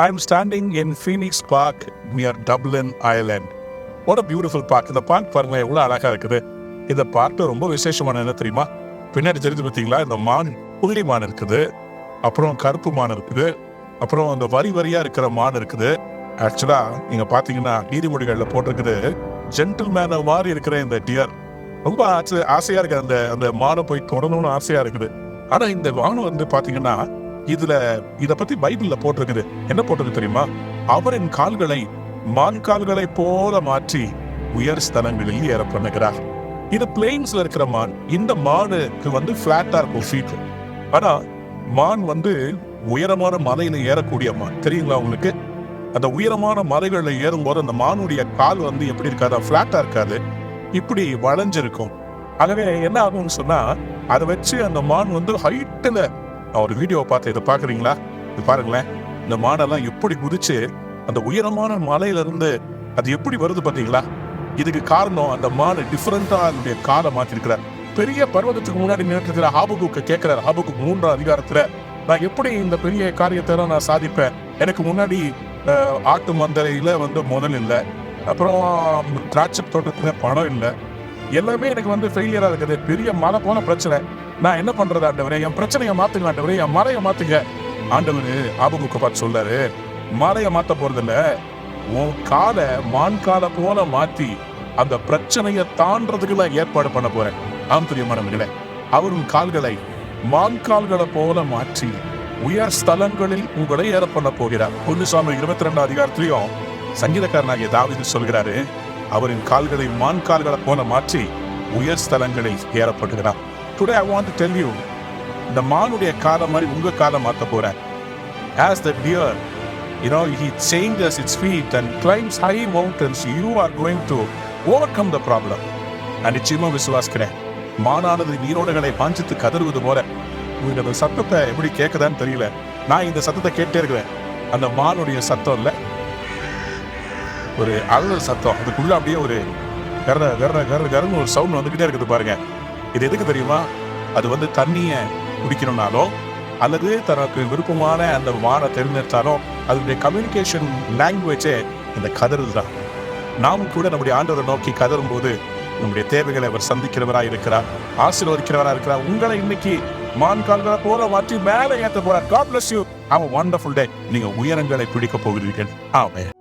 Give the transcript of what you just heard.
I'm standing in Phoenix Park near Dublin, Ireland. What a beautiful park. இந்த park பாருங்க எவ்வளவு அழகா இருக்குது. இந்த பார்க் ரொம்ப விசேஷமான என்ன தெரியுமா? பின்னாடி தெரிஞ்சு பார்த்தீங்களா, இந்த மான், புள்ளி மான் இருக்குது, அப்புறம் கருப்பு மான் இருக்குது, அப்புறம் அந்த வரி வரியா இருக்கிற மான் இருக்குது. ஆக்சுவலா நீங்க பாத்தீங்கன்னா நீதிமொழிகள்ல போட்டிருக்குது, ஜென்டில்மேன மாதிரி இருக்கிற இந்த டியர். ரொம்ப ஆசையா இருக்கு, அந்த அந்த மானை போய் தொடரணும்னு ஆசையா இருக்குது. ஆனா இந்த மான் வந்து பாத்தீங்கன்னா இத பத்தி பைபிள்ல போட்டிருக்குது. என்ன போட்டிருக்கு தெரியுமா? அவரின் கால்களை மான் கால்களை போல மாற்றி உயர் ஸ்தலங்களில் ஏற பண்ணுகிறார். இது பிளெயின்ஸ்ல இருக்கிற மான். இந்த மானுக்கு வந்து பிளாட்டா இருக்கும் ஃபீட். ஆனா மான் வந்து உயரமான மலையில ஏறக்கூடிய மான். தெரியுங்களா உங்களுக்கு? அந்த உயரமான மலைகள்ல ஏறும்போது அந்த மானுடைய கால் வந்து எப்படி இருக்காது? பிளாட்டா இருக்காது, இப்படி வளைஞ்சிருக்கும். ஆகவே என்ன ஆகும்னு சொன்னா, அதை வச்சு அந்த மான் வந்து ஹைட்ல, ஒரு வீடியோ பார்த்து இதை பாக்குறீங்களா? இது பாருங்களேன், இந்த மானெல்லாம் எப்படி குதிச்சு அந்த உயரமான மலையில இருந்து அது எப்படி வருது பாத்தீங்களா? இதுக்கு காரணம் அந்த மான் டிஃபரெண்டா அதனுடைய காலை மாத்திருக்கிறார். பெரிய பர்வதத்துக்கு முன்னாடி நின்றுட்டு ஹாபகுக்க கேட்கிறார். ஹாபகுக் 3ஆம் அதிகாரத்துல, நான் எப்படி இந்த பெரிய காரியத்தை நான் சாதிப்பேன்? எனக்கு முன்னாடி ஆட்டு மந்தையில வந்து முதல் இல்லை, அப்புறம் திராட்சை தோட்டத்துல பணம் இல்லை, எல்லாமே எனக்கு வந்து ஃபெயிலியரா இருக்குது, பெரிய மலை போன பிரச்சனை. நான் என்ன பண்றது ஆண்டவரே? என் பிரச்சனையை மாத்துங்க ஆண்டவரே, என் மலையை மாத்துங்க. ஆண்டவரு ஆபகுக்க பார்த்து சொல்றாரு, மலையை மாத்த போறது இல்ல, உன் காலை மான் காலை போல மாத்தி அந்த பிரச்சனையை தாண்டறதுக்கு நான் ஏற்பாடு பண்ண போறேன். ஆம் பிரியமானவர்களே, அவரும் கால்களை மான் கால்களை போல மாற்றி உயர் ஸ்தலங்களில் உங்களை ஏற பண்ண போகிறார். 1 சாமுவேல் 22ஆம் அதிகாரத்திலையும் சங்கீதக்காரனாகிய தாவீது சொல்கிறாரு, அவரின் கால்களை மான் கால்களை போல மாற்றி உயர் ஸ்தலங்களில் ஏறப்படுகிறார். Today I want to tell you, இந்த மானுடைய காலை மாதிரி உங்க காலை மாத்த போறேன். As the deer, he changes its feet and climbs high mountains, you are going to overcome the problem. நான் நிச்சயமா விசுவாசிக்கிறேன், மானானது நீரோடைகளை பாஞ்சித்து கதறுவது போல. உங்களுக்கு அந்த சத்தத்தை எப்படி கேட்குதான்னு தெரியல, நான் இந்த சத்தத்தை கேட்டே இருக்கிறேன். அந்த மானுடைய சத்தம் இல்லை, ஒரு அழுதல் சத்தம். அதுக்குள்ள அப்படியே ஒரு கர கர கர கரன்னு ஒரு சவுண்ட் வந்துகிட்டே இருக்குது பாருங்க. இது எதுக்கு தெரியுமா? அது வந்து தண்ணியை குடிக்கணும்னாலோ அல்லது தனக்கு விருப்பமான அந்த மானை தெரிஞ்செடுத்தாலோ அதனுடைய கம்யூனிகேஷன் லாங்குவேஜே இந்த கதறுதல் தான். நாமும் கூட நம்முடைய ஆண்டவரை நோக்கி கதறும் போது நம்முடைய தேவைகளை அவர் சந்திக்கிறவராக இருக்கிறார், ஆசீர்வதிக்கிறவராக இருக்கிறார். உங்களை இன்னைக்கு மான் கால்களை போல மாற்றி மேலே ஏற்ற போறார். God bless you. Have a wonderful day. நீங்க உயரங்களை பிடிக்க போகிறீர்கள். ஆமென்.